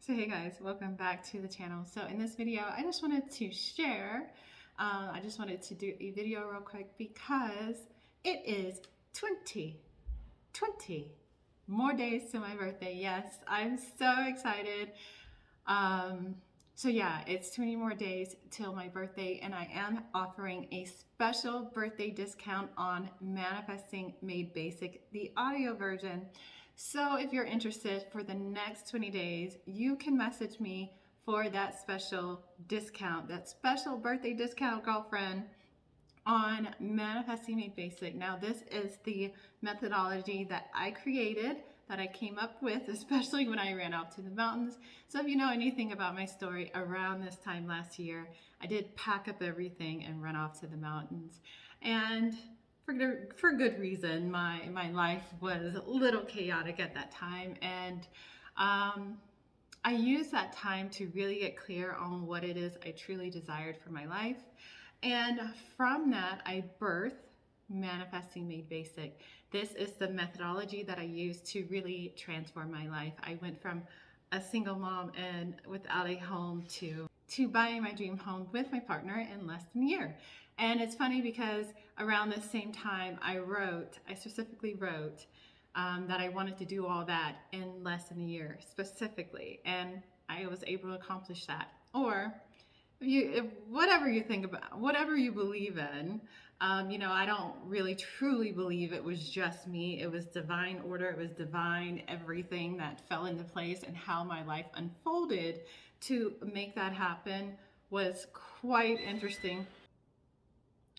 So hey guys, welcome back to the channel. So in this video, I just wanted to share, I just wanted to do a video real quick because it is 20 more days to my birthday. Yes, I'm so excited. So yeah, it's 20 more days till my birthday, and I am offering a special birthday discount on Manifesting Made Basic, the audio version. So if you're interested, for the next 20 days, you can message me for that special discount, that special birthday discount, girlfriend, on Manifesting Made Basic. Now, this is the methodology that I created, that I came up with, especially when I ran off to the mountains. So if you know anything about my story, around this time last year, I did pack up everything and run off to the mountains. And for good reason, my life was a little chaotic at that time. And I used that time to really get clear on what it is I truly desired for my life. And from that, I birthed Manifesting Made Basic. This is the methodology that I use to really transform my life. I went from a single mom and without a home to buying my dream home with my partner in less than a year. And it's funny because around the same time I specifically wrote that I wanted to do all that in less than a year specifically. And I was able to accomplish that. Or whatever you think about, whatever you believe in, I don't really truly believe it was just me. It was divine order. It was divine everything that fell into place, and how my life unfolded to make that happen was quite interesting.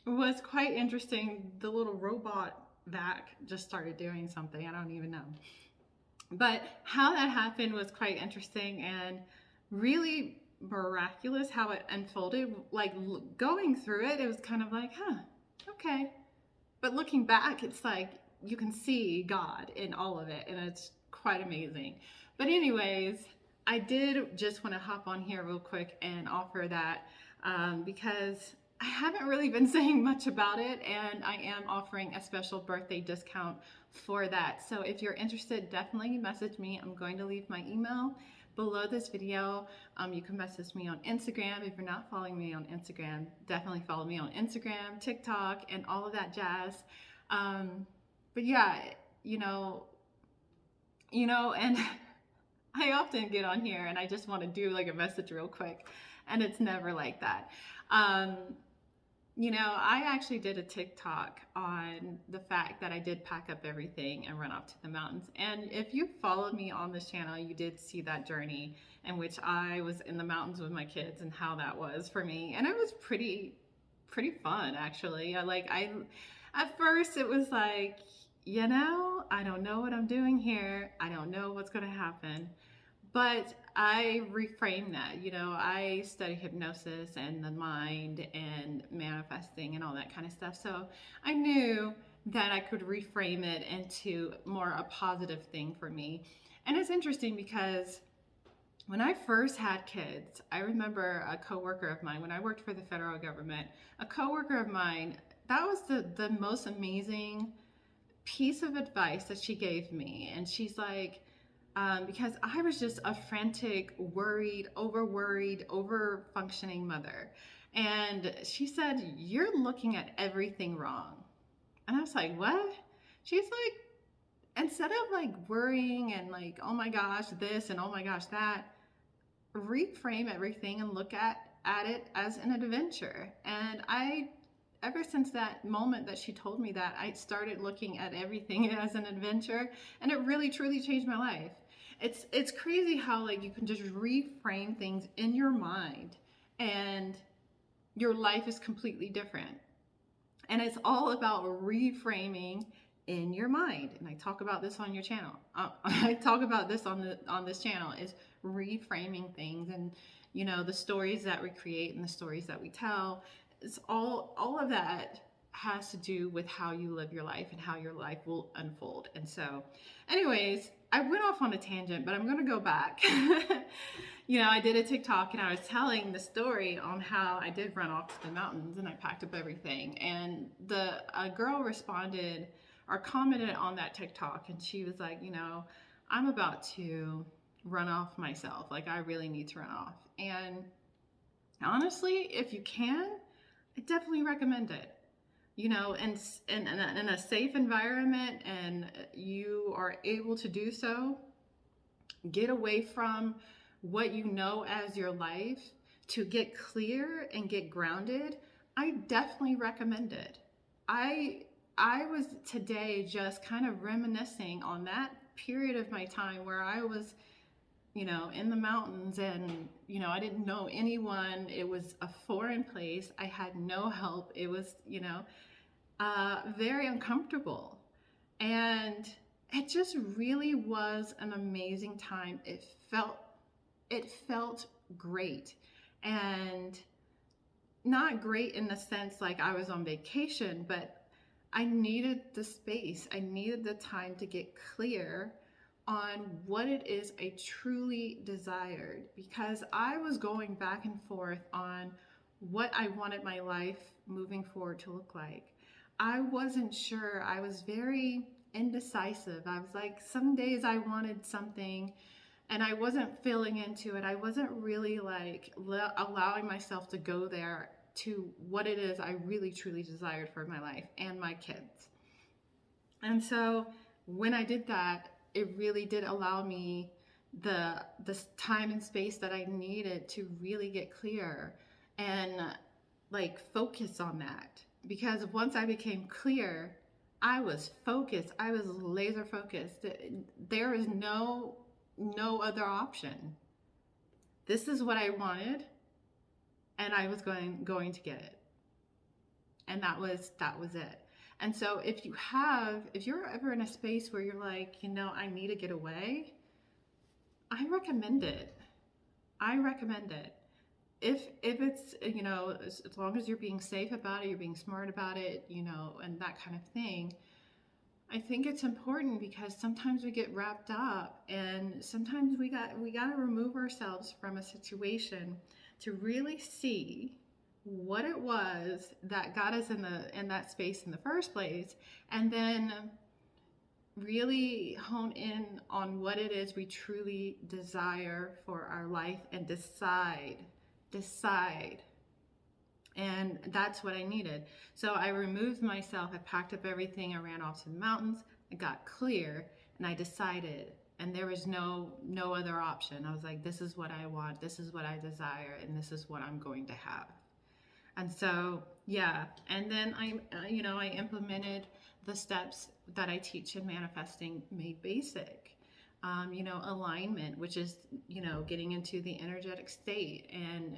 It was quite interesting. The little robot vac just started doing something. I don't even know. But how that happened was quite interesting and really miraculous how it unfolded. Like going through it, it was kind of like, okay. But looking back, it's like you can see God in all of it, and it's quite amazing. But anyways, I did just want to hop on here real quick and offer that because I haven't really been saying much about it, and I am offering a special birthday discount for that. So if you're interested, definitely message me. I'm going to leave my email below this video. You can message me on Instagram. If you're not following me on Instagram, definitely follow me on Instagram, TikTok, and all of that jazz. But yeah, and I often get on here and I just want to do like a message real quick, and it's never like that. I actually did a TikTok on the fact that I did pack up everything and run off to the mountains. And if you followed me on this channel, you did see that journey in which I was in the mountains with my kids and how that was for me. And it was pretty fun, actually. At first it was like, I don't know what I'm doing here. I don't know what's going to happen. But I reframe that. I study hypnosis and the mind and manifesting and all that kind of stuff. So I knew that I could reframe it into more a positive thing for me. And it's interesting because when I first had kids, I remember a coworker of mine, when I worked for the federal government, a coworker of mine, that was the most amazing piece of advice that she gave me. And she's like, because I was just a frantic, worried, over functioning mother. And she said, "You're looking at everything wrong." And I was like, "What?" She's like, instead of like worrying and like, oh my gosh, this and oh my gosh, that, reframe everything and look at it as an adventure. And ever since that moment that she told me that, I started looking at everything as an adventure, and it really truly changed my life. It's crazy how like you can just reframe things in your mind and your life is completely different. And it's all about reframing in your mind. And I talk about this on your channel. I talk about this on this channel, is reframing things, and the stories that we create and the stories that we tell. It's all of that has to do with how you live your life and how your life will unfold. And so anyways, I went off on a tangent, but I'm going to go back. I did a TikTok and I was telling the story on how I did run off to the mountains and I packed up everything. And a girl responded or commented on that TikTok, and she was like, I'm about to run off myself. Like, I really need to run off. And honestly, if you can, I definitely recommend it. You know, and in a safe environment, and you are able to do so, get away from what you know as your life to get clear and get grounded. I definitely recommend it. I I was today just kind of reminiscing on that period of my time where I was, in the mountains, and, I didn't know anyone. It was a foreign place. I had no help. It was, very uncomfortable. And it just really was an amazing time. It felt great. And not great in the sense like I was on vacation, but I needed the space. I needed the time to get clear on what it is I truly desired, because I was going back and forth on what I wanted my life moving forward to look like. I wasn't sure. I was very indecisive. I was like, some days I wanted something and I wasn't feeling into it. I wasn't really like allowing myself to go there to what it is I really truly desired for my life and my kids. And so when I did that, it really did allow me the time and space that I needed to really get clear and like focus on that. Because once I became clear, I was focused. I was laser focused. There is no other option. This is what I wanted, and I was going to get it. And that was it. And so if you're ever in a space where you're like, I need to get away, I recommend it. I recommend it. If it's, as long as you're being safe about it, you're being smart about it, and that kind of thing. I think it's important because sometimes we get wrapped up, and sometimes we got to remove ourselves from a situation to really see what it was that got us in that space in the first place, and then really hone in on what it is we truly desire for our life and decide. And that's what I needed. So I removed myself. I packed up everything. I ran off to the mountains. I got clear, and I decided. And there was no other option. I was like, this is what I want. This is what I desire. And this is what I'm going to have. And so, yeah. And then I implemented the steps that I teach in Manifesting Made Basic. Alignment, which is, getting into the energetic state. And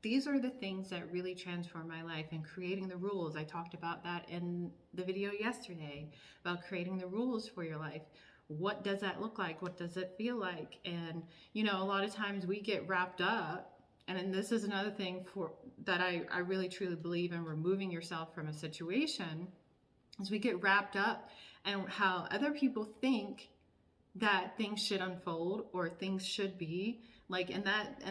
these are the things that really transform my life, and creating the rules. I talked about that in the video yesterday, about creating the rules for your life. What does that look like? What does it feel like? And, a lot of times we get wrapped up, and this is another thing that I really truly believe in removing yourself from a situation, is we get wrapped up in how other people think that things should unfold or things should be. Like in that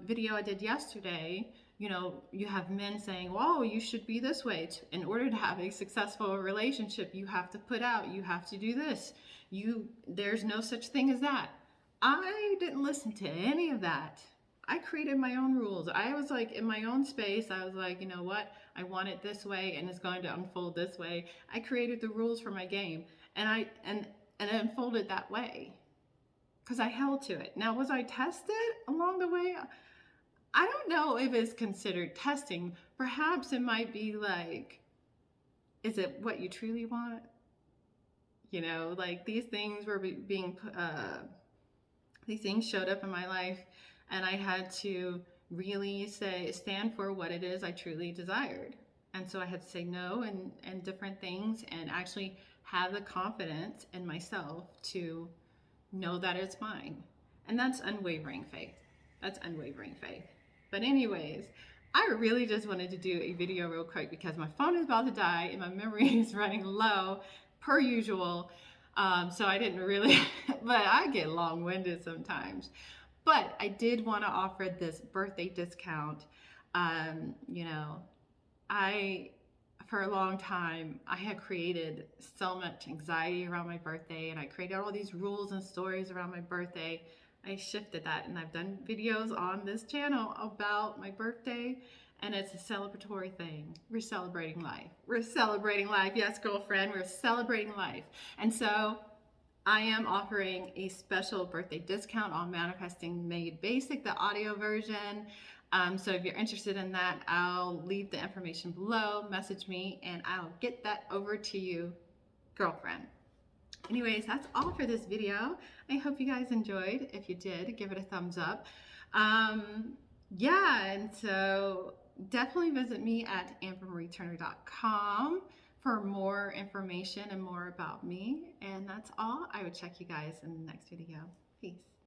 video I did yesterday, you have men saying, "Whoa, you should be this way. In order to have a successful relationship, you have to put out, you have to do this. There's no such thing as that." I didn't listen to any of that. I created my own rules. I was like in my own space. I was like, you know what? I want it this way, and it's going to unfold this way. I created the rules for my game, and it unfolded that way because I held to it. Now, was I tested along the way? I don't know if it's considered testing. Perhaps it might be like, is it what you truly want? Like these things were these things showed up in my life, and I had to really stand for what it is I truly desired. And so I had to say no and different things, and actually have the confidence in myself to know that it's mine. And that's unwavering faith. But anyways, I really just wanted to do a video real quick because my phone is about to die and my memory is running low per usual. So I didn't really, but I get long-winded sometimes. But I did want to offer this birthday discount. For a long time, I had created so much anxiety around my birthday, and I created all these rules and stories around my birthday. I shifted that, and I've done videos on this channel about my birthday, and it's a celebratory thing. We're celebrating life. We're celebrating life. Yes, girlfriend, we're celebrating life. And so I am offering a special birthday discount on Manifesting Made Basic, the audio version. So if you're interested in that, I'll leave the information below. Message me, and I'll get that over to you, girlfriend. Anyways, that's all for this video. I hope you guys enjoyed. If you did, give it a thumbs up. Yeah, and so definitely visit me at ambermarieturner.com for more information and more about me. And that's all. I would check you guys in the next video. Peace.